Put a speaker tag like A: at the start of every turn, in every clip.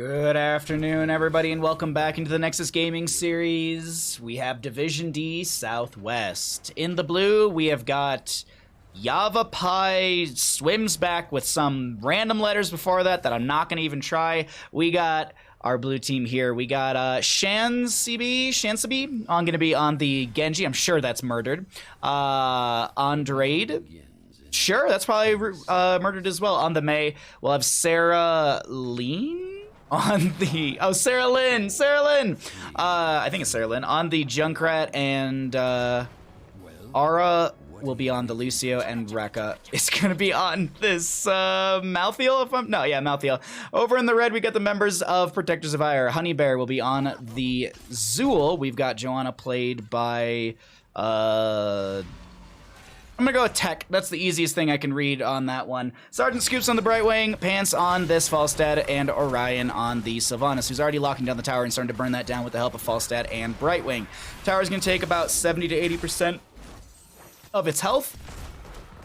A: Good afternoon, everybody, and welcome back into the Nexus Gaming Series. We have Division D Southwest. In the blue, we have got YavapaiSwimsBack with some random letters before that I'm not going to even try. We got our blue team here. We got Shansabi going to be on the Genji. I'm sure that's murdered. Andrade. Sure, that's probably murdered as well. On the May, we'll have Sarah Lean. On the Sarah Lynn, I think it's Sarah Lynn on the Junkrat, and Ara will be on the Lucio, and Rekka is gonna be on this Malthael. Malthael. Over in the red, we got the members of Protectors of Aiur. Honeybear will be on the Zool. We've got Joanna played by I'm gonna go with Tech. That's the easiest thing I can read on that one. Sergeant Scoops on the Brightwing, Pants on this Falstad, and Orion on the Sylvanas, who's already locking down the tower and starting to burn that down with the help of Falstad and Brightwing. Tower's gonna take about 70 to 80% of its health,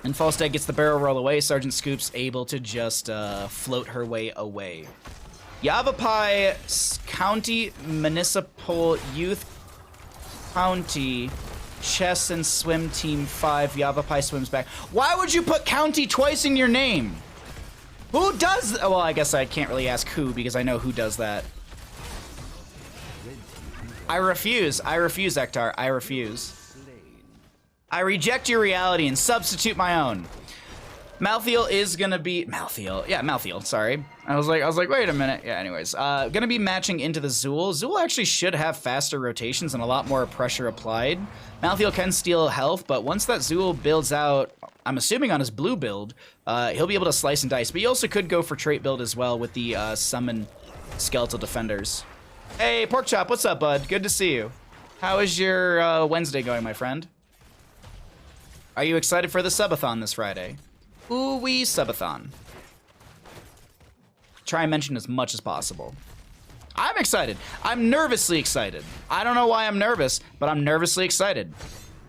A: and Falstad gets the barrel roll away. Sergeant Scoops able to just float her way away. Yavapai County Municipal Youth County Chess and Swim Team 5, YavapaiSwimsBack. Why would you put county twice in your name? Who does well, I guess I can't really ask who because I know who does that. I refuse, Ektar. I refuse. I reject your reality and substitute my own. Malthael is gonna be Malthael, sorry. I was like, wait a minute. Yeah, anyways. Gonna be matching into the Zool. Zool actually should have faster rotations and a lot more pressure applied. Malthael can steal health, but once that Zool builds out, I'm assuming on his blue build, he'll be able to slice and dice. But he also could go for trait build as well with the summon skeletal defenders. Hey, Porkchop, what's up, bud? Good to see you. How is your Wednesday going, my friend? Are you excited for the subathon this Friday? Ooh-wee subathon. Try and mention as much as possible. I'm excited. I'm nervously excited. I don't know why I'm nervous, but I'm nervously excited.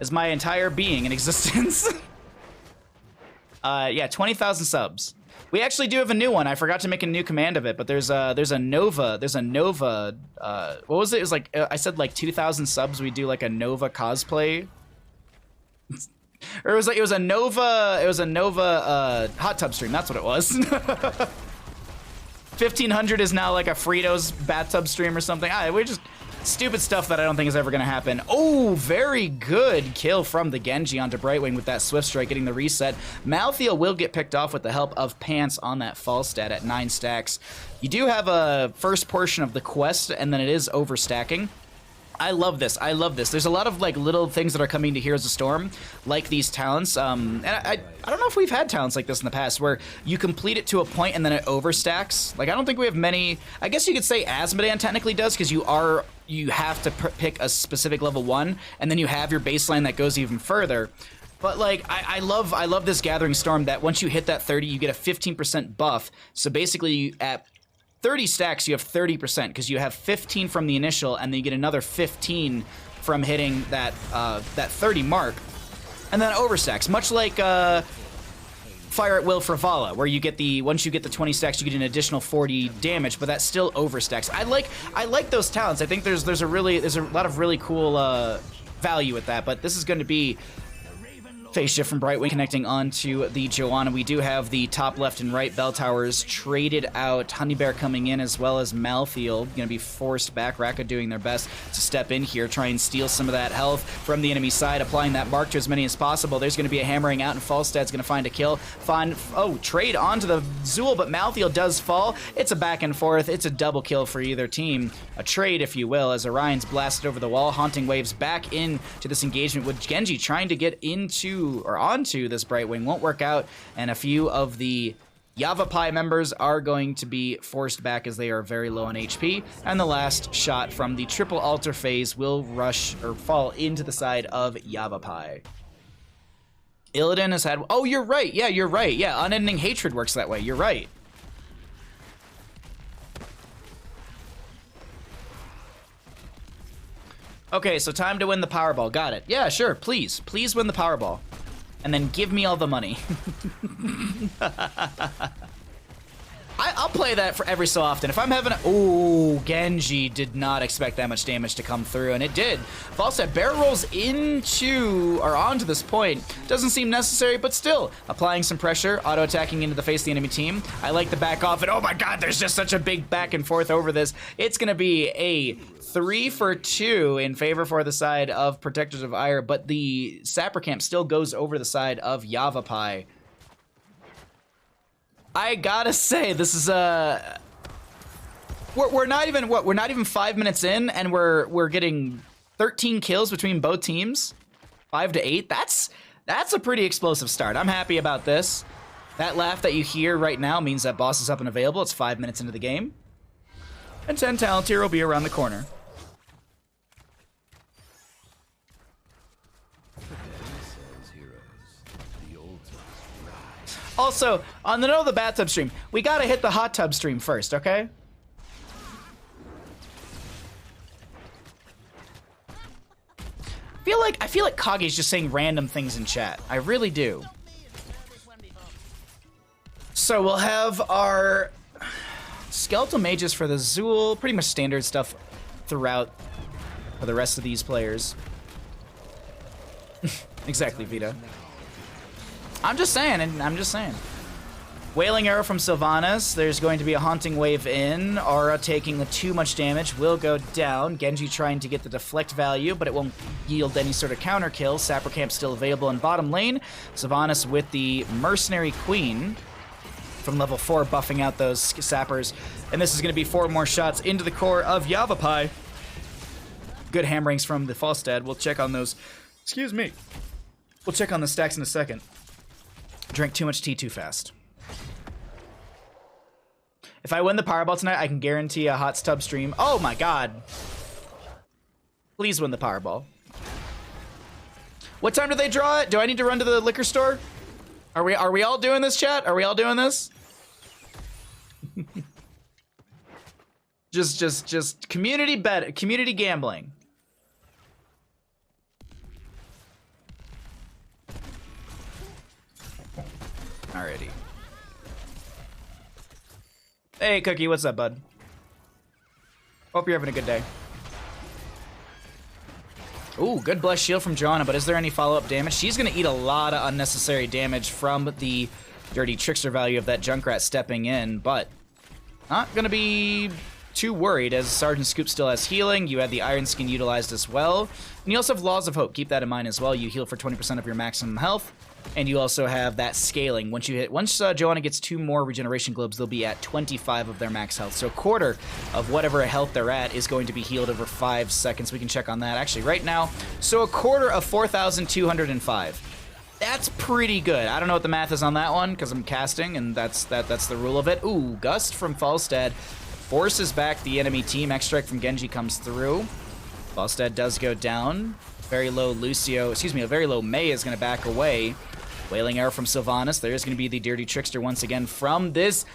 A: It's my entire being in existence. Yeah, 20,000 subs. We actually do have a new one. I forgot to make a new command of it, but there's a Nova. What was it? It was like I said like 2,000 subs. We do like a Nova cosplay. Or it was a Nova hot tub stream. That's what it was. 1,500 is now like a Fritos bathtub stream or something. We're just stupid stuff that I don't think is ever gonna happen. Oh, very good kill from the Genji onto Brightwing with that Swift Strike getting the reset. Malthael will get picked off with the help of Pants on that Falstad at 9 stacks. You do have a first portion of the quest, and then it is overstacking. I love this. There's a lot of like little things that are coming to Heroes of Storm, like these talents. And I don't know if we've had talents like this in the past, where you complete it to a point and then it overstacks. Like I don't think we have many. I guess you could say Asmodean technically does, because you have to pick a specific level 1, and then you have your baseline that goes even further. But like I love this Gathering Storm that once you hit that 30, you get a 15% buff. So basically at 30 stacks, you have 30% because you have 15 from the initial, and then you get another 15 from hitting that 30 mark, and then overstacks, much like Fire at Will for Vala, where you get once you get the 20 stacks, you get an additional 40 damage, but that still overstacks. I like those talents. I think there's a lot of really cool value with that, but this is going to be phase shift from Brightwing connecting onto the Joanna. We do have the top left and right bell towers traded out. Honeybear coming in as well as Malthael. Going to be forced back. Rekka doing their best to step in here, try and steal some of that health from the enemy side, applying that mark to as many as possible. There's going to be a hammering out, and Falstad's going to find a kill. Trade onto the Zool, but Malthael does fall. It's a back and forth. It's a double kill for either team. A trade, if you will, as Orion's blasted over the wall. Haunting Waves back into this engagement with Genji trying to get onto this Brightwing. Won't work out, and a few of the Yavapai members are going to be forced back as they are very low on HP, and the last shot from the triple altar phase will rush or fall into the side of Yavapai. Illidan has had... Oh, you're right. Yeah, you're right. Yeah, Unending Hatred works that way. You're right. Okay, so time to win the Powerball. Got it. Yeah, sure. Please. Please win the Powerball. And then give me all the money. I I'll play that for every so often. If I'm having a... Ooh, Genji did not expect that much damage to come through, and it did. Falstad barrel rolls into, or onto this point. Doesn't seem necessary, but still. Applying some pressure, auto-attacking into the face of the enemy team. I like the back off, and oh my god, there's just such a big back and forth over this. It's gonna be a 3 for 2 in favor for the side of Protectors of Aiur, but the Sapper Camp still goes over the side of YavapaiSwimsBack. I gotta say, this is we're not even 5 minutes in, and we're getting 13 kills between both teams, 5 to 8. That's a pretty explosive start. I'm happy about this. That laugh that you hear right now means that boss is up and available. It's 5 minutes into the game, and 10 talent tier will be around the corner. Also, on the note of the bathtub stream, we gotta hit the hot tub stream first, okay? I feel like Kage's just saying random things in chat. I really do. So we'll have our skeletal mages for the Zool, pretty much standard stuff throughout for the rest of these players. Exactly, Vita. I'm just saying. Wailing Arrow from Sylvanas. There's going to be a Haunting Wave in. Aura taking too much damage will go down. Genji trying to get the deflect value, but it won't yield any sort of counter kill. Sapper Camp still available in bottom lane. Sylvanas with the Mercenary Queen from level 4 buffing out those sappers. And this is going to be 4 more shots into the core of Yavapai. Good hammerings from the Falstad. We'll check on those. Excuse me. We'll check on the stacks in a second. Drank too much tea too fast. If I win the Powerball tonight, I can guarantee a hot tub stream. Oh my god. Please win the Powerball. What time do they draw it? Do I need to run to the liquor store? Are we all doing this, chat? Are we all doing this? just community bet, community gambling. Alrighty. Hey, Cookie, what's up, bud? Hope you're having a good day. Ooh, good blessed shield from Joanna, but is there any follow-up damage? She's gonna eat a lot of unnecessary damage from the dirty trickster value of that Junkrat stepping in, but not gonna be too worried as Sergeant Scoop still has healing. You had the Iron Skin utilized as well. And you also have Laws of Hope. Keep that in mind as well. You heal for 20% of your maximum health. And you also have that scaling. Once Joanna gets 2 more regeneration globes, they'll be at 25 of their max health. So a quarter of whatever health they're at is going to be healed over 5 seconds. We can check on that actually right now. So a quarter of 4,205. That's pretty good. I don't know what the math is on that one because I'm casting, and that's the rule of it. Ooh, Gust from Falstad forces back the enemy team. X-Strike from Genji comes through. Falstad does go down. Very low Lucio, excuse me, a very low Mei is going to back away. Wailing Arrow from Sylvanas. There's going to be the Dirty Trickster once again from this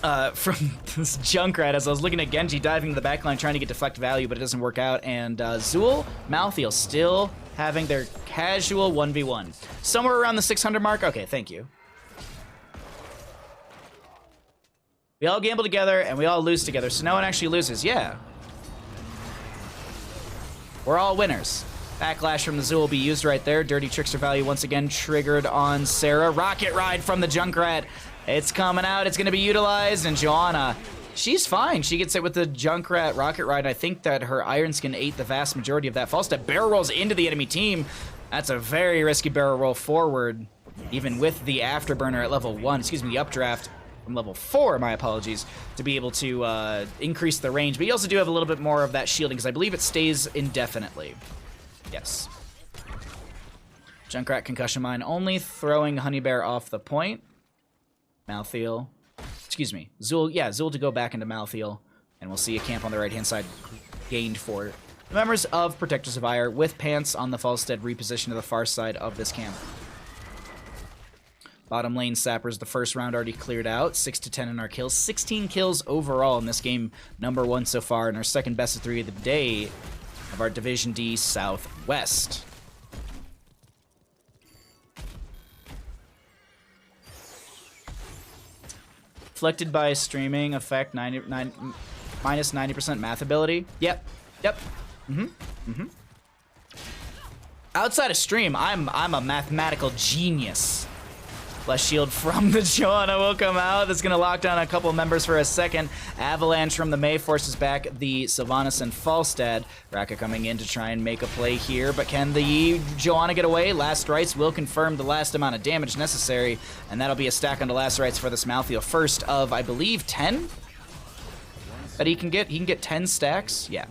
A: Junkrat. As I was looking at Genji diving to the backline trying to get deflect value, but it doesn't work out. And Zool, Malthael still having their casual 1v1. Somewhere around the 600 mark. Okay, thank you. We all gamble together and we all lose together, so no one actually loses. Yeah. We're all winners. Backlash from the Zoo will be used right there. Dirty Trickster value once again triggered on Sarah. Rocket Ride from the Junkrat. It's coming out. It's going to be utilized. And Joanna, she's fine. She gets it with the Junkrat Rocket Ride. I think that her Iron Skin ate the vast majority of that. Falstad barrel rolls into the enemy team. That's a very risky barrel roll forward, even with the Afterburner at level 1. Excuse me, the Updraft from level 4, my apologies, to be able to increase the range. But you also do have a little bit more of that shielding, because I believe it stays indefinitely. Yes. Junkrat Concussion Mine only throwing Honey Bear off the point. Malthael. Excuse me. Zool, yeah, Zool to go back into Malthael. And we'll see a camp on the right-hand side gained for the members of Protectors of Aiur with Pants on the Falstad repositioned to the far side of this camp. Bottom lane Sappers, the first round already cleared out. 6 to 10 in our kills. 16 kills overall in this game. Number 1 so far, and our second best of 3 of the day of our Division D Southwest. inflicted by streaming effect minus 90% math ability. Yep. Outside of stream, I'm a mathematical genius. Flesh shield from the Johanna will come out. That's gonna lock down a couple members for a second. Avalanche from the Mei forces back the Sylvanas and Falstad. Raka coming in to try and make a play here, but can the Johanna get away? Last Rites will confirm the last amount of damage necessary, and that'll be a stack onto Last Rites for this Malthael. First of, I believe, 10 that he can get. He can get 10 stacks. Yeah.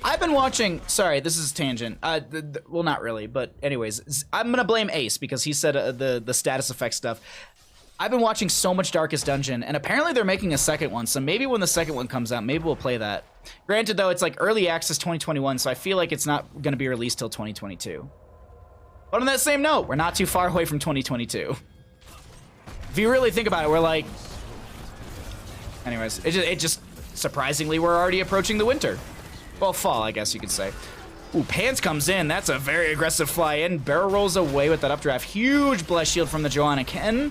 A: I've been watching, sorry, this is a tangent. Well, not really, but anyways, I'm gonna blame Ace because he said the status effect stuff. I've been watching so much Darkest Dungeon, and apparently they're making a second one, so maybe when the second one comes out, maybe we'll play that. Granted, though, it's like early access 2021, so I feel like it's not gonna be released till 2022. But on that same note, we're not too far away from 2022. If you really think about it, we're like... Anyways, it just surprisingly, we're already approaching the winter. Well, fall, I guess you could say. Ooh, Pants comes in. That's a very aggressive fly in. Barrel rolls away with that updraft. Huge blessed shield from the Johanna. Can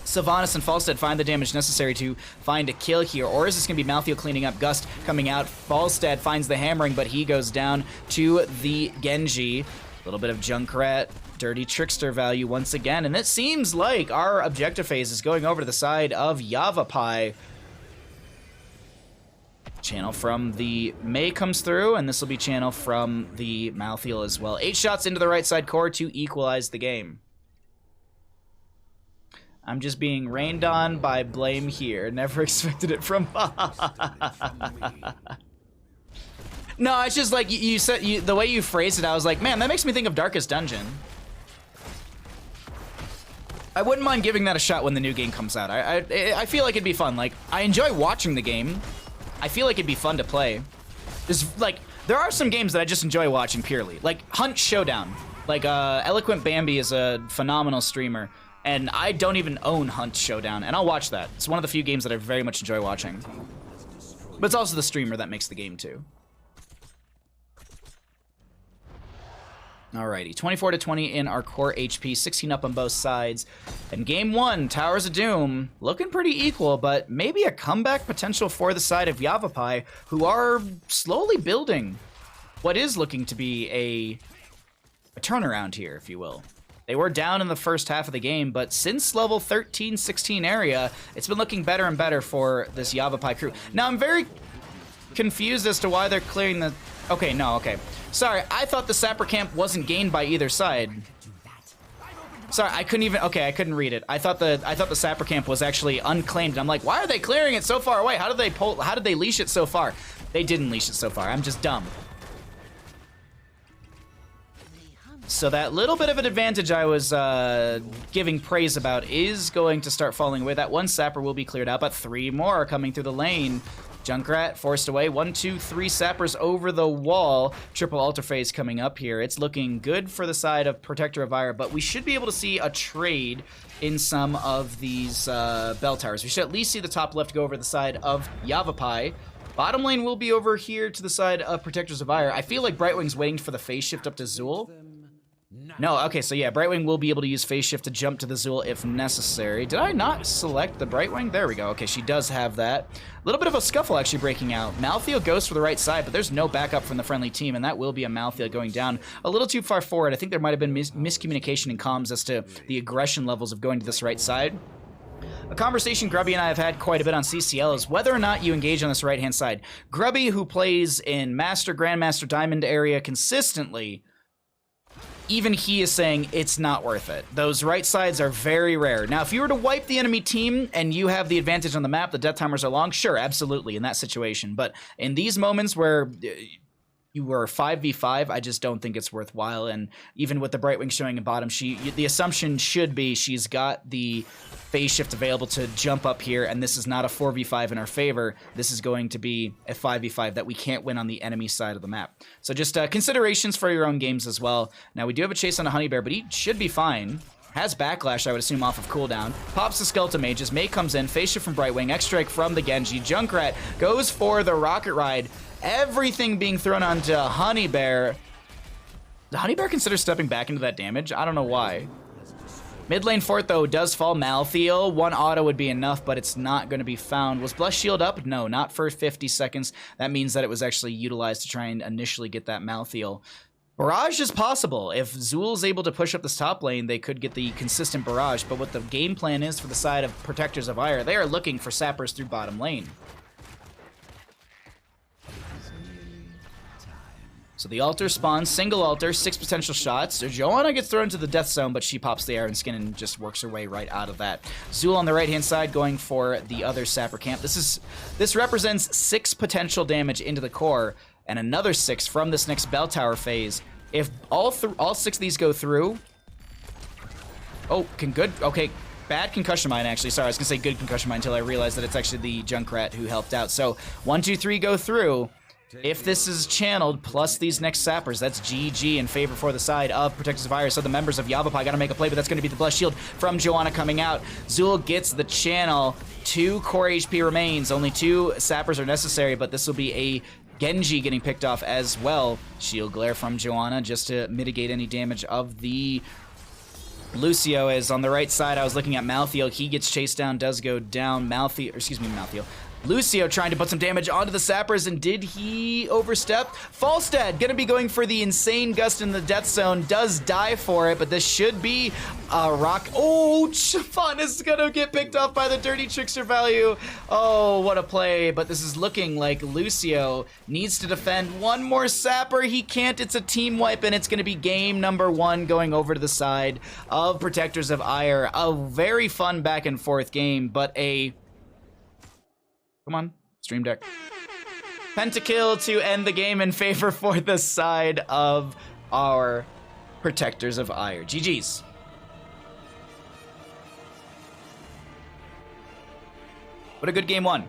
A: Sylvanas and Falstad find the damage necessary to find a kill here? Or is this going to be Malthael cleaning up? Gust coming out. Falstad finds the hammering, but he goes down to the Genji. A little bit of Junkrat. Dirty Trickster value once again. And it seems like our objective phase is going over to the side of Yavapai. Channel from the Mei comes through, and this will be channel from the Malthael as well. 8 shots into the right side core to equalize the game. I'm just being rained on by blame here. Never expected it from... No, it's just like you said, the way you phrased it, I was like, man, that makes me think of Darkest Dungeon. I wouldn't mind giving that a shot when the new game comes out. I feel like it'd be fun. Like, I enjoy watching the game. I feel like it'd be fun to play. There are some games that I just enjoy watching purely. Like Hunt Showdown. Like Eloquent Bambi is a phenomenal streamer, and I don't even own Hunt Showdown, and I'll watch that. It's one of the few games that I very much enjoy watching. But it's also the streamer that makes the game too. Alrighty, 24-20 in our core HP, 16 up on both sides. And game one, Towers of Doom, looking pretty equal, but maybe a comeback potential for the side of Yavapai, who are slowly building what is looking to be a turnaround here, if you will. They were down in the first half of the game, but since level 13-16 area, it's been looking better and better for this Yavapai crew. Now, I'm very confused as to why they're clearing the... Okay, no, okay. Sorry, I thought the Sapper Camp wasn't gained by either side. Sorry, I couldn't even... Okay, I couldn't read it. I thought the Sapper Camp was actually unclaimed. I'm like, why are they clearing it so far away? How did they leash it so far? They didn't leash it so far. I'm just dumb. So that little bit of an advantage I was giving praise about is going to start falling away. That one Sapper will be cleared out, but 3 more are coming through the lane. Junkrat forced away. 1, 2, 3 Sappers over the wall. Triple Altar Phase coming up here. It's looking good for the side of Protector of Aiur, but we should be able to see a trade in some of these bell towers. We should at least see the top left go over the side of Yavapai. Bottom lane will be over here to the side of Protectors of Aiur. I feel like Brightwing's waiting for the phase shift up to Zul. No, okay, so yeah, Brightwing will be able to use phase shift to jump to the Zul if necessary. Did I not select the Brightwing? There we go. Okay, she does have that. A little bit of a scuffle actually breaking out. Malthael goes for the right side, but there's no backup from the friendly team, and that will be a Malthael going down a little too far forward. I think there might have been miscommunication in comms as to the aggression levels of going to this right side. A conversation Grubby and I have had quite a bit on CCL is whether or not you engage on this right-hand side. Grubby, who plays in Master, Grandmaster, Diamond area consistently, even he is saying it's not worth it. Those right sides are very rare. Now, if you were to wipe the enemy team and you have the advantage on the map, the death timers are long, sure, absolutely, in that situation. But in these moments where you were 5v5, I just don't think it's worthwhile. And even with the Brightwing showing in bottom, the assumption should be she's got the phase shift available to jump up here, and this is not a 4v5 in our favor. This is going to be a 5v5 that we can't win on the enemy side of the map. So just considerations for your own games as well. Now, we do have a chase on a Honey Bear, but he should be fine. Has backlash, I would assume, off of cooldown. Pops the Skeleton Mages. Mei comes in. Phase shift from Brightwing. X-Strike from the Genji. Junkrat goes for the Rocket Ride. Everything being thrown onto Honey Bear. Did Honey Bear consider stepping back into that damage? I don't know why. Mid lane fort, though, does fall Malthael. One auto would be enough, but it's not going to be found. Was Bless Shield up? No, not for 50 seconds. That means that it was actually utilized to try and initially get that Malthael. Barrage is possible. If Zul's able to push up this top lane, they could get the consistent barrage. But what the game plan is for the side of Protectors of Aiur, they are looking for sappers through bottom lane. So the altar spawns, single altar, 6 potential shots. Joanna gets thrown into the death zone, but she pops the Iron Skin and just works her way right out of that. Zul on the right-hand side going for the other sapper camp. This represents 6 potential damage into the core, and another 6 from this next bell tower phase. If all 6 of these go through... Oh, okay, bad concussion mine, actually. Sorry, I was going to say good concussion mine until I realized that it's actually the Junkrat who helped out. So, 1, 2, 3 go through. If this is channeled, plus these next sappers, that's GG in favor for the side of Protectors of Aiur. So the members of Yavapai got to make a play, but that's going to be the Blessed Shield from Joanna coming out. Zul gets the channel. 2 core HP remains. Only 2 sappers are necessary, but this will be a Genji getting picked off as well. Shield Glare from Joanna just to mitigate any damage of the... Lucio is on the right side. I was looking at Malthael. He gets chased down, does go down. Malthael. Lucio trying to put some damage onto the sappers, and did he overstep? Falstad gonna be going for the insane gust in the death zone, does die for it, but this should be a rock. Oh, Chiffon is gonna get picked off by the dirty trickster value. Oh, what a play, but this is looking like Lucio needs to defend one more sapper. He can't, it's a team wipe, and it's gonna be game number 1 going over to the side of Protectors of Aiur. A very fun back and forth game, but a... Come on, stream deck. Pentakill to end the game in favor for the side of our Protectors of Aiur. GG's. What a good game 1.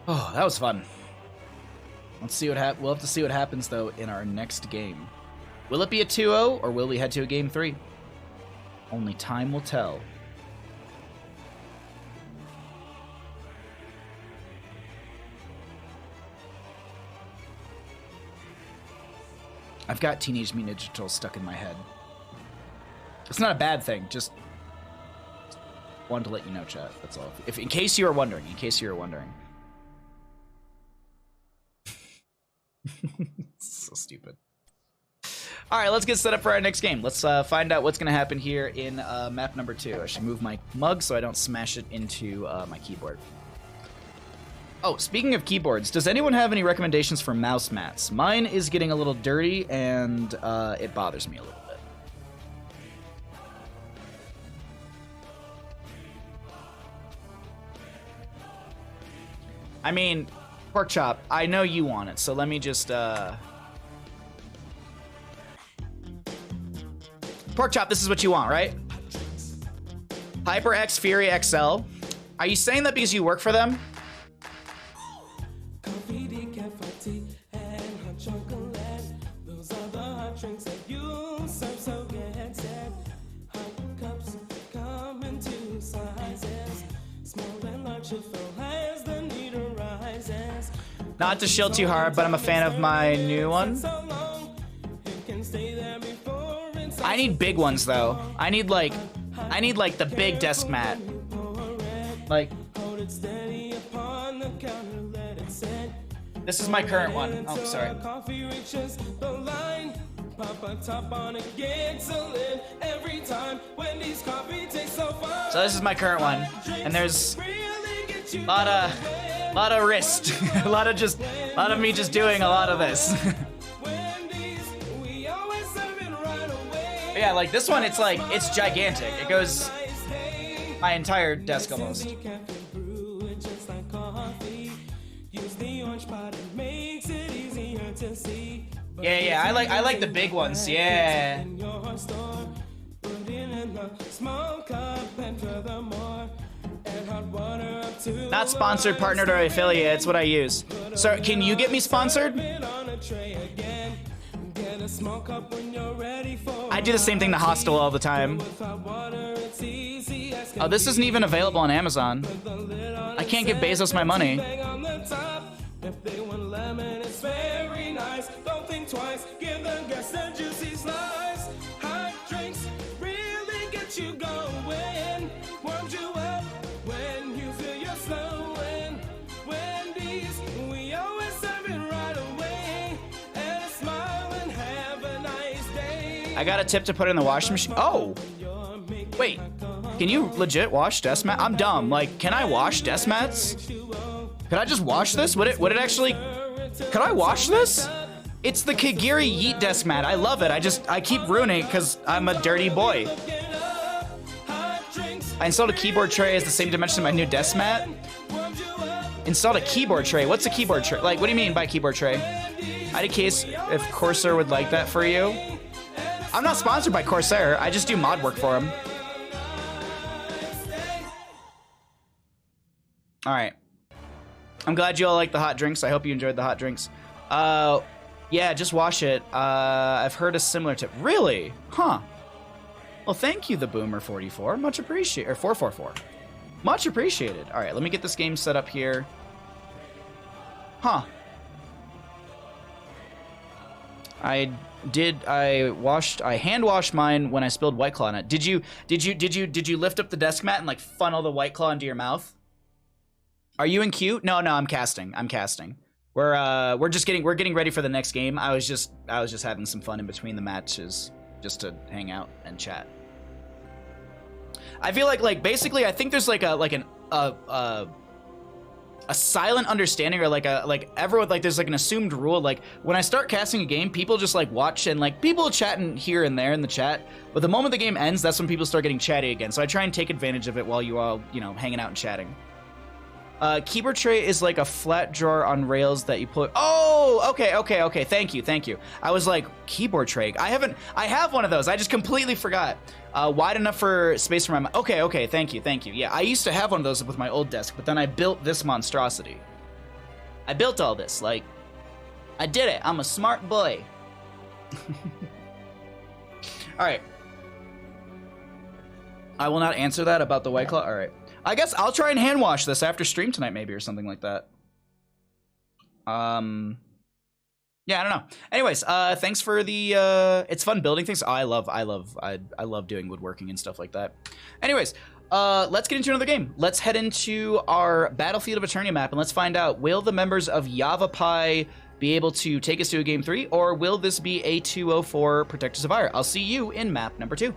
A: Oh, that was fun. Let's see what we'll have to see what happens though in our next game. Will it be a 2-0 or will we head to a game 3? Only time will tell. I've got Teenage Mutant Ninja Turtles stuck in my head. It's not a bad thing, just wanted to let you know, chat. That's all. If in case you were wondering, So stupid. All right, let's get set up for our next game. Let's find out what's going to happen here in map number 2. I should move my mug so I don't smash it into my keyboard. Oh, speaking of keyboards, does anyone have any recommendations for mouse mats? Mine is getting a little dirty, and it bothers me a little bit. I mean... Pork Chop, I know you want it, so let me just, Pork Chop, this is what you want, right? HyperX Fury XL. Are you saying that because you work for them? Not to shield too hard, but I'm a fan of my new one. I need big ones though. I need like the big desk mat. Like, this is my current one. Oh, sorry. So this is my current one, and there's a lot of wrist, a lot of me just doing a lot of this. Yeah, like this one, it's gigantic. It goes my entire desk almost. Yeah, I like the big ones. Yeah. Not sponsored, partnered, or affiliate. It's what I use. So, can you get me sponsored? I do the same thing to Hostel all the time. Oh, this isn't even available on Amazon. I can't give Bezos my money. I got a tip to put in the washing machine. Oh, wait. Can you legit wash desk mat? I'm dumb. Like, can I wash desk mats? Could I just wash this? Would it actually? Could I wash this? It's the Kagiri Yeet desk mat. I love it. I keep ruining it because I'm a dirty boy. I installed a keyboard tray as the same dimension as my new desk mat. Installed a keyboard tray. What's a keyboard tray? Like, what do you mean by keyboard tray? I had a case if Corsair would like that for you. I'm not sponsored by Corsair. I just do mod work for them. All right. I'm glad you all like the hot drinks. I hope you enjoyed the hot drinks. Yeah, just wash it. I've heard a similar tip. Really? Huh. Well, thank you, the Boomer44. Much appreciated. Or 444. Much appreciated. All right, let me get this game set up here. Huh. I hand washed mine when I spilled White Claw on it. Did you lift up the desk mat and like funnel the White Claw into your mouth? Are you in queue? No, I'm casting. We're getting ready for the next game. I was just having some fun in between the matches, just to hang out and chat. I feel like basically I think there's like a silent understanding, or everyone, there's like an assumed rule, like when I start casting a game, people just like watch and like people chatting here and there in the chat, but the moment the game ends, that's when people start getting chatty again. So I try and take advantage of it while you all, hanging out and chatting. Keyboard tray is like a flat drawer on rails that you put. Oh, okay. Thank you. I was like, keyboard tray. I have one of those. I just completely forgot. Wide enough for space for my. Okay. Thank you. Yeah, I used to have one of those with my old desk, but then I built this monstrosity. I built all this. Like, I did it. I'm a smart boy. All right. I will not answer that about the White Claw. All right. I guess I'll try and hand wash this after stream tonight, maybe, or something like that. Yeah, I don't know. Anyways, thanks for the. It's fun building things. Oh, I love doing woodworking and stuff like that. Anyways, let's get into another game. Let's head into our Battlefield of Eternia map and let's find out: will the members of YavapaiSwimsBack be able to take us to a game 3, or will this be a 204 Protectors of Aiur? I'll see you in map number 2.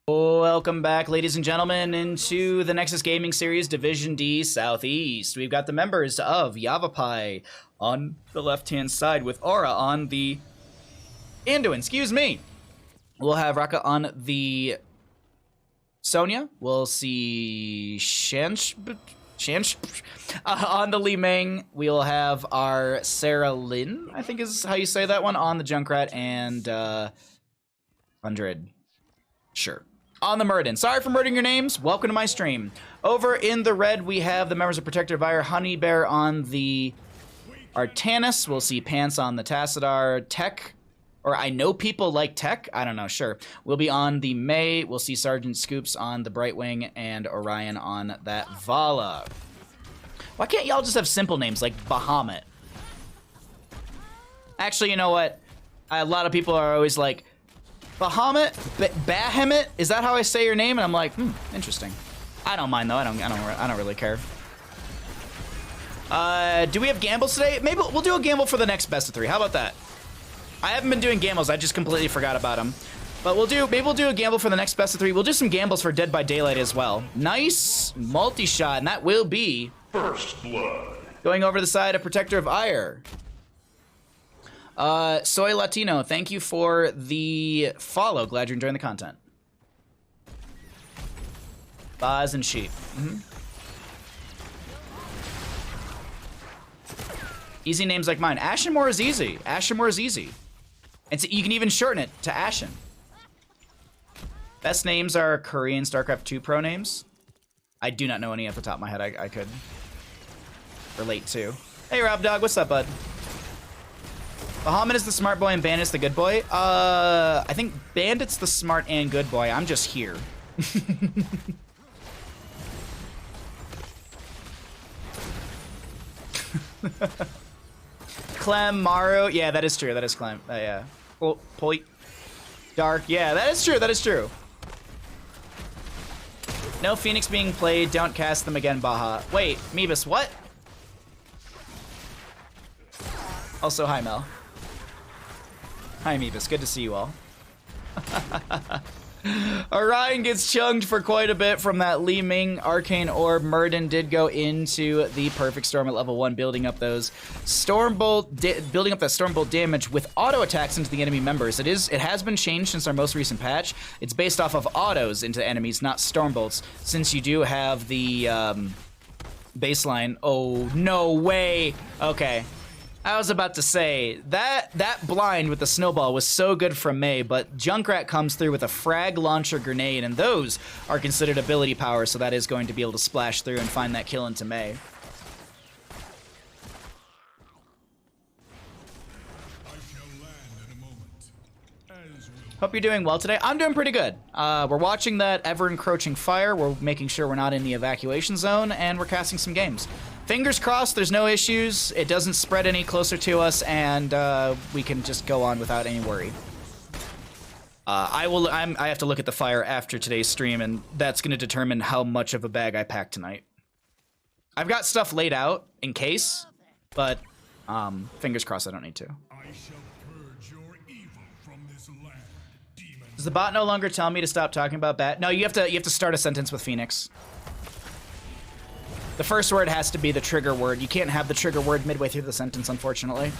A: Welcome back, ladies and gentlemen, into the Nexus Gaming Series Division D Southeast. We've got the members of YavapaiSwimsBack on the left-hand side with Aura on the Anduin. Excuse me. We'll have Raka on the Sonya. We'll see Shansh on the Li Ming. We'll have our Sarah Lynn, I think is how you say that one, on the Junkrat, and 100. Sure. On the Muradin. Sorry for murdering your names. Welcome to my stream. Over in the red, we have the members of Protector of Aiur. Honey Bear on the Artanis. We'll see Pants on the Tassadar. Tech, or I know people like Tech. I don't know. Sure. We'll be on the May. We'll see Sergeant Scoops on the Brightwing and Orion on that Vala. Why can't y'all just have simple names like Bahamut? Actually, you know what? A lot of people are always like, Bahamut? Bahamut? Is that how I say your name? And I'm like, interesting. I don't mind though. I don't really care. Do we have gambles today? Maybe we'll do a gamble for the next best of 3. How about that? I haven't been doing gambles. I just completely forgot about them. But maybe we'll do a gamble for the next best of 3. We'll do some gambles for Dead by Daylight as well. Nice multi-shot, and that will be
B: First blood.
A: Going over the side of Protector of Aiur. Soy Latino, thank you for the follow. Glad you're enjoying the content. Baz and sheep. Easy names like mine. Ashenmore is easy. Ashenmore is easy. And so you can even shorten it to Ashen. Best names are Korean StarCraft 2 pro names. I do not know any off the top of my head I could relate to. Hey, Rob Dog, what's up, bud? Bahamut is the smart boy and Bandit's the good boy. I think Bandit's the smart and good boy. I'm just here. Clem, Maru. Yeah, that is true. That is Clem. Yeah. Point. Dark. Yeah, that is true. That is true. No Phoenix being played. Don't cast them again, Baha. Wait, Meebus, what? Also, hi, Mel. Hi, Meebus. Good to see you all. Orion gets chunked for quite a bit from that Li Ming Arcane Orb. Murden did go into the Perfect Storm at level 1, building up those building up that Stormbolt damage with auto attacks into the enemy members. It has been changed since our most recent patch. It's based off of autos into enemies, not Stormbolts, since you do have the baseline. Oh, no way. Okay. I was about to say, that blind with the snowball was so good from Mei, but Junkrat comes through with a frag launcher grenade, and those are considered ability power, so that is going to be able to splash through and find that kill into Mei. Hope you're doing well today. I'm doing pretty good. We're watching that ever-encroaching fire, we're making sure we're not in the evacuation zone, and we're casting some games. Fingers crossed, there's no issues, it doesn't spread any closer to us, and we can just go on without any worry. I have to look at the fire after today's stream, and that's going to determine how much of a bag I pack tonight. I've got stuff laid out in case, but fingers crossed I don't need to. Does the bot no longer tell me to stop talking about bat? No, you have to start a sentence with Phoenix. The first word has to be the trigger word. You can't have the trigger word midway through the sentence, unfortunately.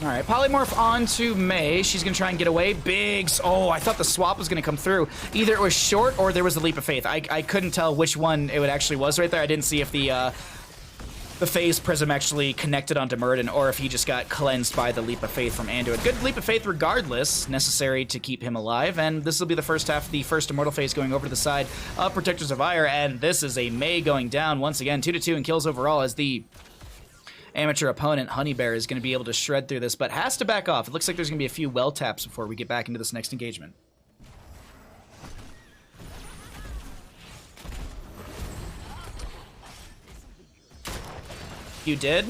A: All right, Polymorph on to Mei. She's gonna try and get away. Biggs. Oh, I thought the swap was gonna come through. Either it was short or there was a leap of faith. I couldn't tell which one it actually was right there. I didn't see if the phase prism actually connected onto Murden, or if he just got cleansed by the leap of faith from Anduin. Good leap of faith regardless, necessary to keep him alive, and this will be the first half, the first immortal phase going over to the side of Protectors of Aiur, and this is a Mei going down once again, 2-2 in kills overall, as the amateur opponent, Honeybear, is going to be able to shred through this, but has to back off. It looks like there's going to be a few well taps before we get back into this next engagement. You did?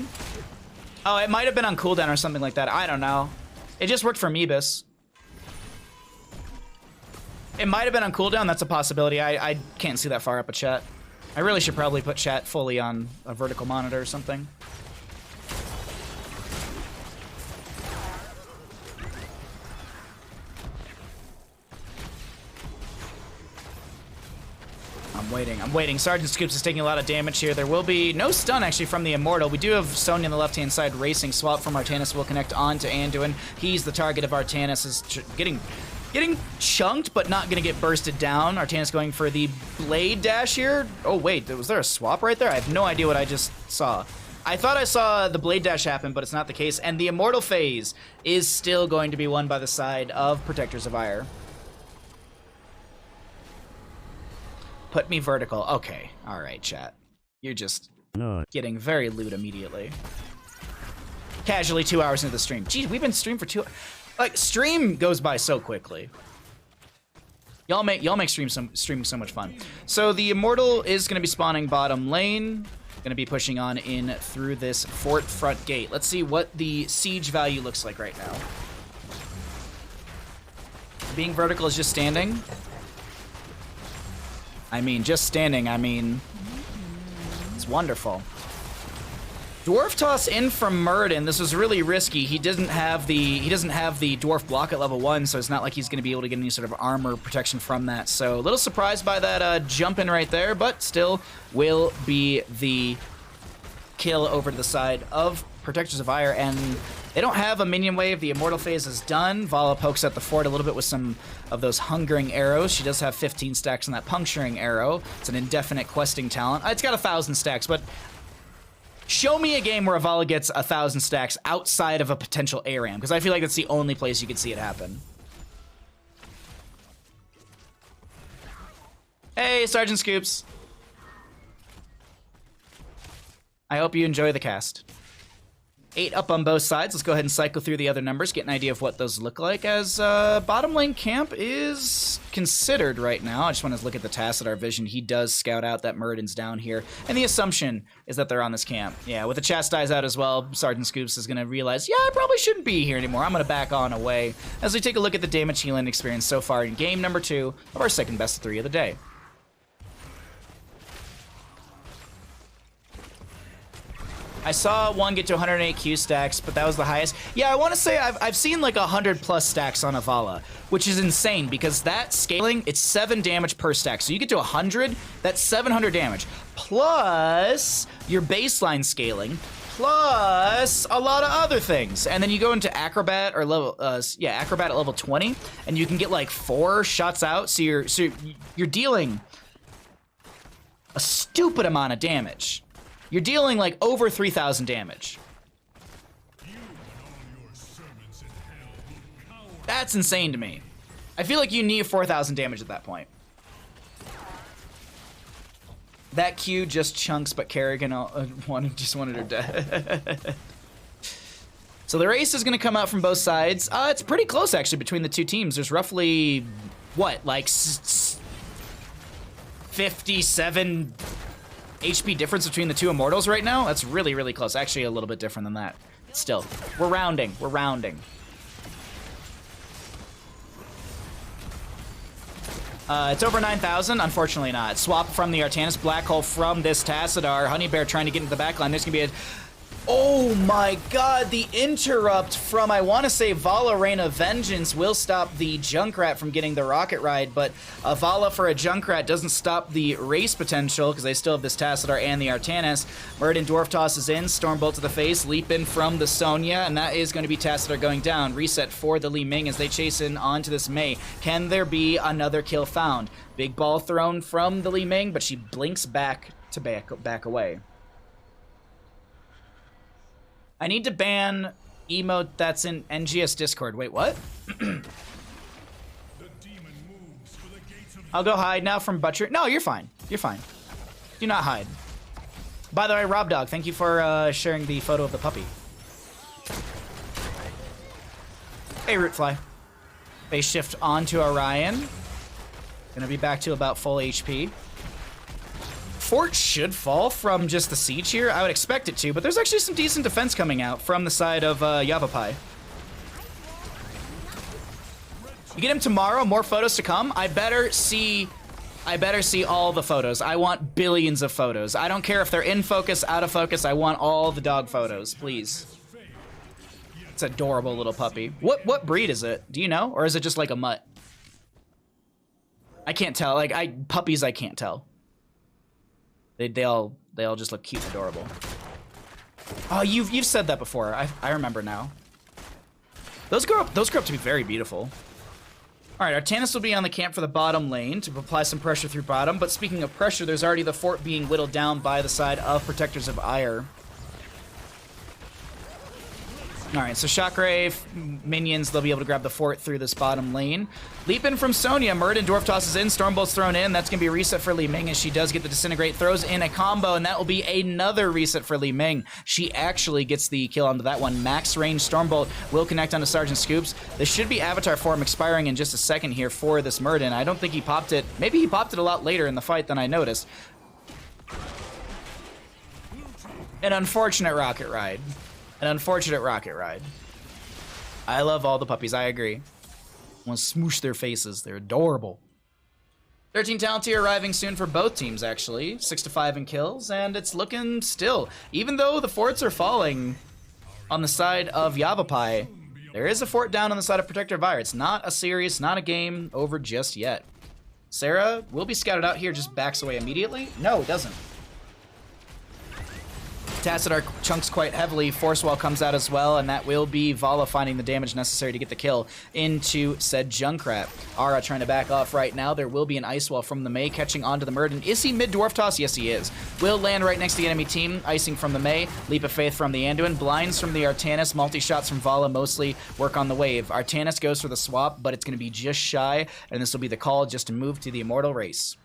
A: Oh, it might have been on cooldown or something like that. I don't know. It just worked for Meebus. It might have been on cooldown. That's a possibility. I can't see that far up a chat. I really should probably put chat fully on a vertical monitor or something. I'm waiting. Sergeant Scoops is taking a lot of damage here. There will be no stun, actually, from the Immortal. We do have Sonya on the left-hand side racing. Swap from Artanis will connect on to Anduin. He's the target of Artanis. Is getting chunked, but not going to get bursted down. Artanis going for the Blade Dash here. Oh, wait. Was there a swap right there? I have no idea what I just saw. I thought I saw the Blade Dash happen, but it's not the case. And the Immortal phase is still going to be won by the side of Protectors of Aiur. Put me vertical. Okay. All right, chat. You're just getting very lewd immediately. Casually 2 hours into the stream. Geez, we've been streaming for 2 hours. Like, stream goes by so quickly. Y'all make streaming so much fun. So the Immortal is going to be spawning bottom lane. Going to be pushing on in through this fort front gate. Let's see what the siege value looks like right now. Being vertical is just standing. I mean, just standing, I mean, it's wonderful. Dwarf toss in from Murden. This was really risky. He doesn't have the dwarf block at level 1, so it's not like he's going to be able to get any sort of armor protection from that. So a little surprised by that jump in right there, but still will be the kill over to the side of Protectors of Aiur, and they don't have a minion wave. The immortal phase is done. Vala pokes at the fort a little bit with some of those hungering arrows. She does have 15 stacks on that puncturing arrow. It's an indefinite questing talent. It's got 1,000 stacks, but show me a game where a Vala gets 1,000 stacks outside of a potential ARAM, because I feel like that's the only place you could see it happen. Hey, Sergeant Scoops. I hope you enjoy the cast. 8 up on both sides. Let's go ahead and cycle through the other numbers, get an idea of what those look like, as bottom lane camp is considered right now. I just want to look at the Tassadar vision. He does scout out that Murden's down here, and the assumption is that they're on this camp. Yeah, with the Chastise out as well, Sergeant Scoops is going to realize, yeah, I probably shouldn't be here anymore. I'm going to back on away, as we take a look at the damage healing experience so far in game number 2 of our second best of 3 of the day. I saw one get to 108 Q stacks, but that was the highest. Yeah, I want to say I've seen like 100 plus stacks on a Vala, which is insane because that scaling, it's 7 damage per stack. So you get to 100, that's 700 damage. Plus your baseline scaling, plus a lot of other things. And then you go into Acrobat or level, Acrobat at level 20, and you can get like 4 shots out. So you're dealing a stupid amount of damage. You're dealing like over 3,000 damage. That's insane to me. I feel like you need 4,000 damage at that point. That Q just chunks, but Kerrigan just wanted her dead. So the race is going to come out from both sides. It's pretty close actually between the two teams. There's roughly, what, like 57 HP difference between the two Immortals right now? That's really, really close. Actually, a little bit different than that. Still, we're rounding. We're rounding. It's over 9,000. Unfortunately not. Swap from the Artanis, Black Hole from this Tassadar. Honeybear trying to get into the backline. There's going to be a... Oh my god, the interrupt from, I want to say, Vala Rain of Vengeance will stop the Junkrat from getting the Rocket Ride, but a Vala for a Junkrat doesn't stop the race potential, because they still have this Tassadar and the Artanis. Murden Dwarf tosses in, Stormbolt to the face, leap in from the Sonya, and that is going to be Tassadar going down. Reset for the Li Ming as they chase in onto this Mei. Can there be another kill found? Big ball thrown from the Li Ming, but she blinks back to back away. I need to ban emote that's in NGS Discord. Wait, what? I'll go hide now from Butcher. No, you're fine. You're fine. Do not hide. By the way, Rob Dog, thank you for sharing the photo of the puppy. Hey, Rootfly. Base shift onto Orion. Gonna be back to about full HP. Fort should fall from just the siege here. I would expect it to, but there's actually some decent defense coming out from the side of Yavapai. You get him tomorrow, more photos to come. I better see all the photos. I want billions of photos. I don't care if they're in focus, out of focus. I want all the dog photos, please. It's an adorable little puppy. What breed is it? Do you know? Or is it just like a mutt? I can't tell. Like, puppies I can't tell. They all just look cute and adorable. Oh, you've said that before. I remember now. Those grow up to be very beautiful. All right, Artanis will be on the camp for the bottom lane to apply some pressure through bottom. But speaking of pressure, there's already the fort being whittled down by the side of Protectors of Aiur. All right, so Shockwave, minions, they'll be able to grab the fort through this bottom lane. Leap in from Sonya, Murden Dwarf tosses in, Stormbolt's thrown in. That's going to be a reset for Li Ming as she does get the Disintegrate, throws in a combo, and that will be another reset for Li Ming. She actually gets the kill onto that one. Max range Stormbolt will connect onto Sergeant Scoops. This should be Avatar form expiring in just a second here for this Murden. I don't think he popped it. Maybe he popped it a lot later in the fight than I noticed. An unfortunate rocket ride. An unfortunate rocket ride. I love all the puppies, I agree. I want to smoosh their faces, they're adorable. 13 talent tier arriving soon for both teams, actually. 6 to 5 in kills, and it's looking still. Even though the forts are falling on the side of Yavapai, there is a fort down on the side of Protector of Aiur. It's not a series, not a game over just yet. Sarah will be scouted out here, just backs away immediately. No, it doesn't. Tassadar chunks quite heavily, Force Wall comes out as well, and that will be Vala finding the damage necessary to get the kill into said Junkrat. Ara trying to back off right now. There will be an Ice Wall from the Mei catching onto the Murden. Is he mid-dwarf toss? Yes, he is. Will land right next to the enemy team. Icing from the Mei, Leap of Faith from the Anduin, Blinds from the Artanis, multi-shots from Vala mostly work on the wave. Artanis goes for the swap, but it's going to be just shy, and this will be the call just to move to the Immortal race.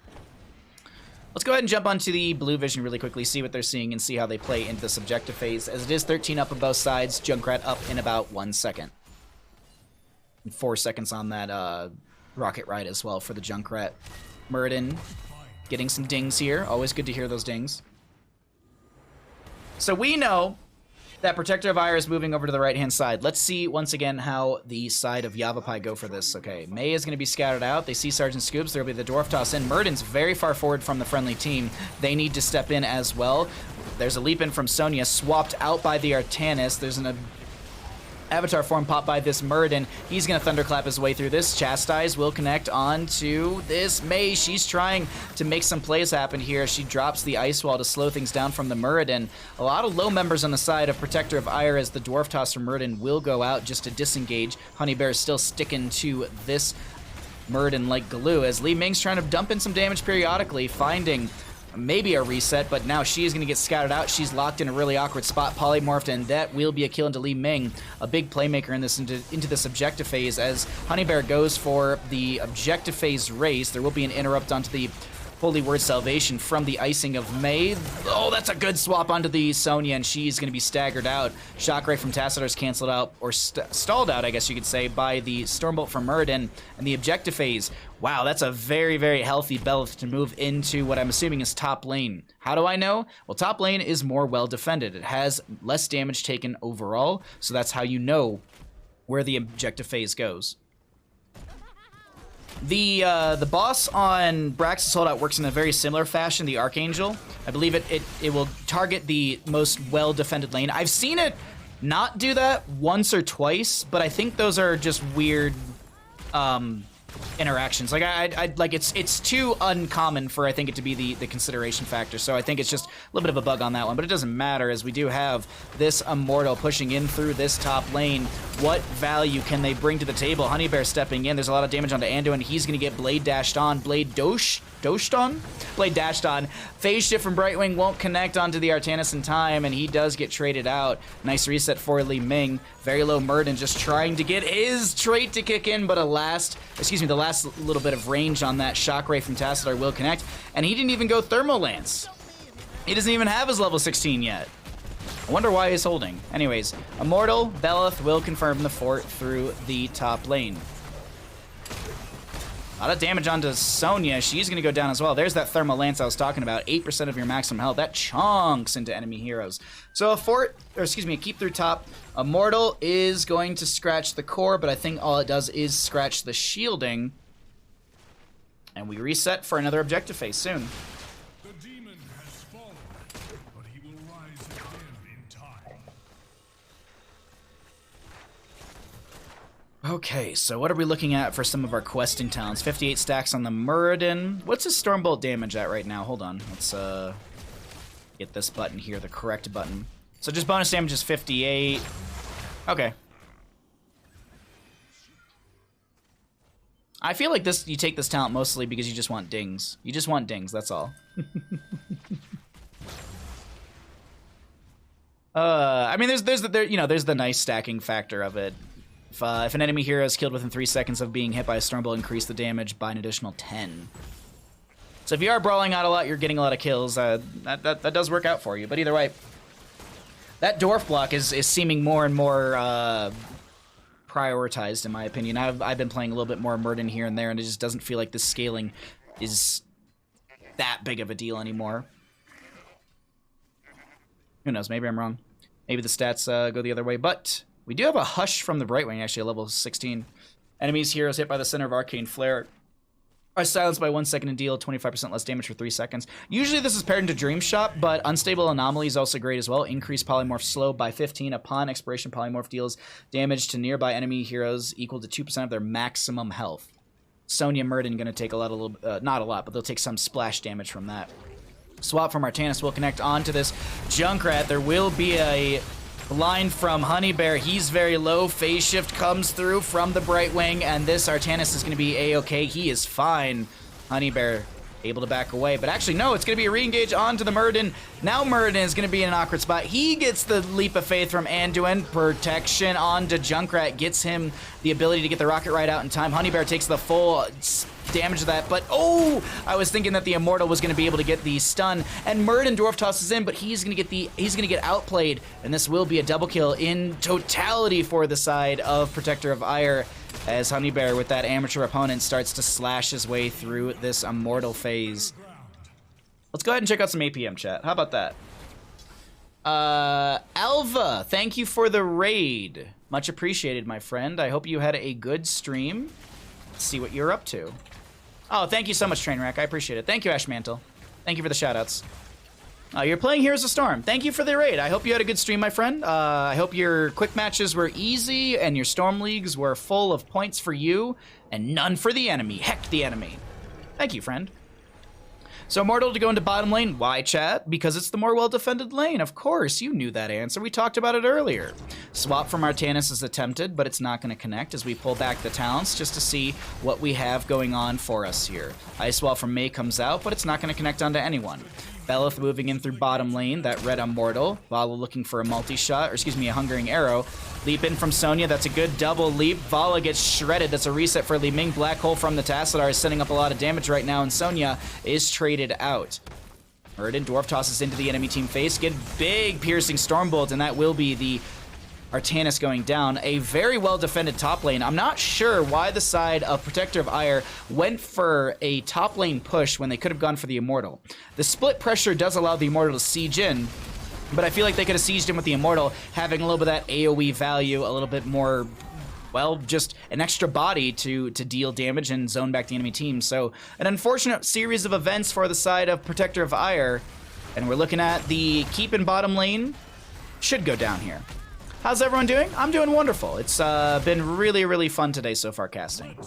A: Let's go ahead and jump onto the blue vision really quickly, see what they're seeing, and see how they play into this objective phase, as it is 13 up on both sides, Junkrat up in about 1 second. And 4 seconds on that rocket ride as well for the Junkrat. Muradin getting some dings here. Always good to hear those dings. So we know that Protector of Aiur is moving over to the right-hand side. Let's see, once again, how the side of Yavapai go for this. Okay, Mei is going to be scouted out. They see Sergeant Scoops. There will be the Dwarf Toss in. Murden's very far forward from the friendly team. They need to step in as well. There's a leap in from Sonya, swapped out by the Artanis. There's an Avatar form popped by this Muradin. He's going to thunderclap his way through this. Chastise will connect onto this Mei. She's trying to make some plays happen here. She drops the Ice Wall to slow things down from the Muradin. A lot of low members on the side of Protector of Aiur as the Dwarf Toss from Muradin will go out just to disengage. Honey Bear is still sticking to this Muradin like glue as Li Ming's trying to dump in some damage periodically, finding maybe a reset, but now she is going to get scouted out. She's locked in a really awkward spot, polymorphed, and that will be a kill into Li Ming, a big playmaker in this into this objective phase as Honey Bear goes for the objective phase race. There will be an interrupt onto the Holy Word Salvation from the icing of Mei. Oh, that's a good swap onto the Sonya, and she's going to be staggered out. Shockray from Tassadar's canceled out, or stalled out, I guess you could say, by the Stormbolt from Muradin. And the objective phase, wow, that's a very, very healthy Belith to move into what I'm assuming is top lane. How do I know? Well, top lane is more well defended. It has less damage taken overall, so that's how you know where the objective phase goes. The boss on Brax's Holdout works in a very similar fashion, the Archangel. I believe it will target the most well-defended lane. I've seen it not do that once or twice, but I think those are just weird interactions. Like it's too uncommon for I think it to be the consideration factor. So I think it's just a little bit of a bug on that one, but it doesn't matter as we do have this Immortal pushing in through this top lane. What value can they bring to the table? Honey Bear stepping in. There's a lot of damage onto Anduin. He's going to get Blade dashed on. Blade doshed on? Blade dashed on. Phase shift from Brightwing won't connect onto the Artanis in time, and he does get traded out. Nice reset for Li Ming. Very low Muradin just trying to get his trait to kick in, but the last little bit of range on that Shockray from Tassadar will connect, and he didn't even go Thermal Lance. He doesn't even have his level 16 yet. I wonder why he's holding. Anyways, Immortal, Belith will confirm the fort through the top lane. A lot of damage onto Sonya. She's going to go down as well. There's that Thermal Lance I was talking about. 8% of your maximum health. That chunks into enemy heroes. So a keep through top. Immortal is going to scratch the core, but I think all it does is scratch the shielding. And we reset for another objective phase soon.
B: The demon has fallen, but he will rise again in time.
A: Okay, so what are we looking at for some of our questing talents? 58 stacks on the Muradin. What's his Stormbolt damage at right now? Hold on. Let's get this button here, the correct button. So just bonus damage is 58. Okay. I feel like you take this talent mostly because you just want dings. You just want dings, that's all. I mean, there's the nice stacking factor of it. If an enemy hero is killed within 3 seconds of being hit by a Stormbolt, increase the damage by an additional 10. So if you are brawling out a lot, you're getting a lot of kills. That does work out for you. But either way, that dwarf block is seeming more and more prioritized, in my opinion. I've been playing a little bit more Muradin here and there, and it just doesn't feel like the scaling is that big of a deal anymore. Who knows? Maybe I'm wrong. Maybe the stats go the other way, but we do have a Hush from the Brightwing, actually, at level 16. Enemies, heroes hit by the center of Arcane Flare Are silenced by 1 second and deal 25% less damage for 3 seconds. Usually this is paired into Dream Shot, but Unstable Anomaly is also great as well. Increase Polymorph slow by 15. Upon expiration, Polymorph deals damage to nearby enemy heroes equal to 2% of their maximum health. Sonya Murden going to take a lot, not a lot, but they'll take some splash damage from that. Swap from Artanis will connect onto this Junkrat. There will be a line from Honeybear. He's very low. Phase shift comes through from the Brightwing, and this Artanis is going to be A-okay. He is fine. Honeybear able to back away, but actually no, it's going to be a re-engage onto the Murden. Now Murden is going to be in an awkward spot. He gets the Leap of Faith from Anduin. Protection onto Junkrat gets him the ability to get the Rocket Ride out in time. Honeybear takes the full damage of that, but oh, I was thinking that the Immortal was going to be able to get the stun, and Murden Dwarf tosses in, but he's going to get outplayed, and this will be a double kill in totality for the side of Protector of Aiur, as Honeybear with that amateur opponent starts to slash his way through this Immortal phase. Let's go ahead and check out some APM chat. How about that? Alva, thank you for the raid. Much appreciated, my friend. I hope you had a good stream. Let's see what you're up to. Oh, thank you so much, Trainwreck. I appreciate it. Thank you, Ashmantle. Thank you for the shoutouts. You're playing Heroes of Storm. Thank you for the raid. I hope you had a good stream, my friend. I hope your quick matches were easy and your Storm Leagues were full of points for you and none for the enemy. Heck the enemy. Thank you, friend. So Immortal to go into bottom lane. Why, chat? Because it's the more well-defended lane. Of course, you knew that answer. We talked about it earlier. Swap from Artanis is attempted, but it's not going to connect as we pull back the talents just to see what we have going on for us here. Ice Wall from Mei comes out, but it's not going to connect onto anyone. Belith moving in through bottom lane, that red Immortal. Vala looking for a multi-shot, or excuse me, a Hungering Arrow. Leap in from Sonya, that's a good double leap. Vala gets shredded, that's a reset for Li Ming. Black Hole from the Tassadar is sending up a lot of damage right now, and Sonya is traded out. Murden Dwarf tosses into the enemy team face, get big piercing Stormbolt, and that will be the Artanis going down. A very well-defended top lane. I'm not sure why the side of Protector of Aiur went for a top lane push when they could have gone for the Immortal. The split pressure does allow the Immortal to siege in, but I feel like they could have sieged in with the Immortal, having a little bit of that AoE value, a little bit more, well, just an extra body to deal damage and zone back the enemy team. So an unfortunate series of events for the side of Protector of Aiur, and we're looking at the keep in bottom lane. Should go down here. How's everyone doing? I'm doing wonderful. It's been really, really fun today so far casting.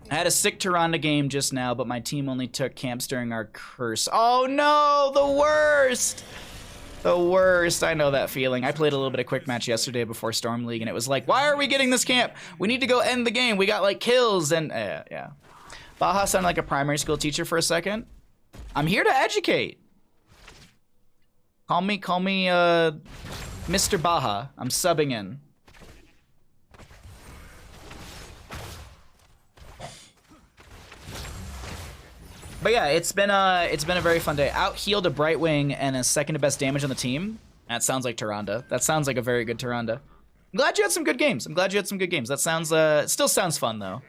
A: I had a sick Tyrande game just now, but my team only took camps during our curse. Oh no, the worst! The worst, I know that feeling. I played a little bit of quick match yesterday before Storm League, and it was like, why are we getting this camp? We need to go end the game. We got like kills, and yeah. Baha sounded like a primary school teacher for a second. I'm here to educate. Call me, Mr. Baha. I'm subbing in. But yeah, it's been a very fun day. Out healed a Brightwing and a second to best damage on the team. That sounds like Tyrande. That sounds like a very good Tyrande. I'm glad you had some good games. That sounds it still sounds fun though.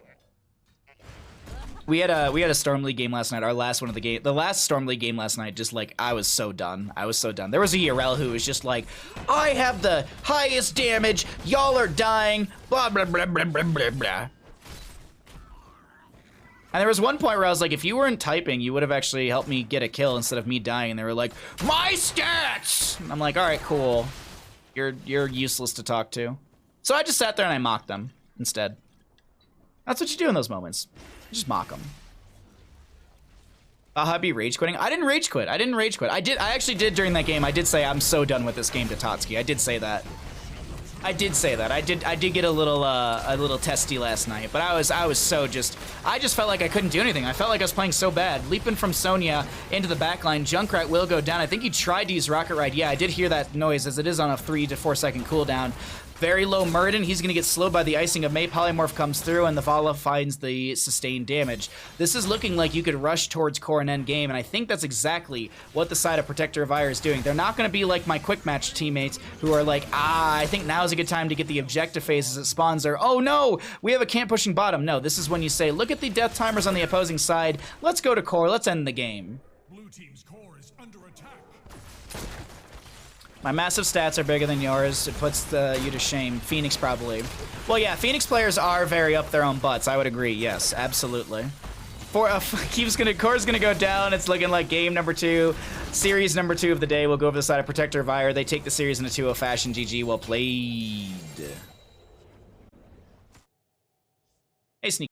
A: We had a Storm League game last night. Our last one of the game. The last Storm League game last night, just like, I was so done. There was a Urel who was just like, I have the highest damage, y'all are dying, blah, blah, blah, blah, blah, blah, blah. And there was one point where I was like, if you weren't typing, you would have actually helped me get a kill instead of me dying. And they were like, my stats! And I'm like, all right, cool. You're useless to talk to. So I just sat there and I mocked them instead. That's what you do in those moments. Just mock them. Be rage quitting. I didn't rage quit. I actually did during that game. I did say I'm so done with this game to Totski. I did say that. I did get a little testy last night, but I just felt like I couldn't do anything. I felt like I was playing so bad. Leaping from Sonya into the backline. Junkrat will go down. I think he tried to use Rocket Ride. Yeah, I did hear that noise as it is on a 3 to 4 second cooldown. Very low Murden. He's going to get slowed by the icing of Mei. Polymorph comes through, and the Vala finds the sustained damage. This is looking like you could rush towards core and end game, and I think that's exactly what the side of Protector of Aiur is doing. They're not going to be like my quick match teammates who are like, I think now's a good time to get the objective phase as it spawns there. Oh no, we have a camp pushing bottom. No, this is when you say, look at the death timers on the opposing side. Let's go to core. Let's end the game.
B: Blue team's core is under attack.
A: My massive stats are bigger than yours. It puts you to shame. Phoenix probably. Well, yeah, Phoenix players are very up their own butts. I would agree. Yes, absolutely. Core's gonna go down. It's looking like game number 2, series number 2 of the day. We'll go over the side of Protector of Aiur. They take the series in a 2-0 fashion. GG. Well played. Hey, Sneak.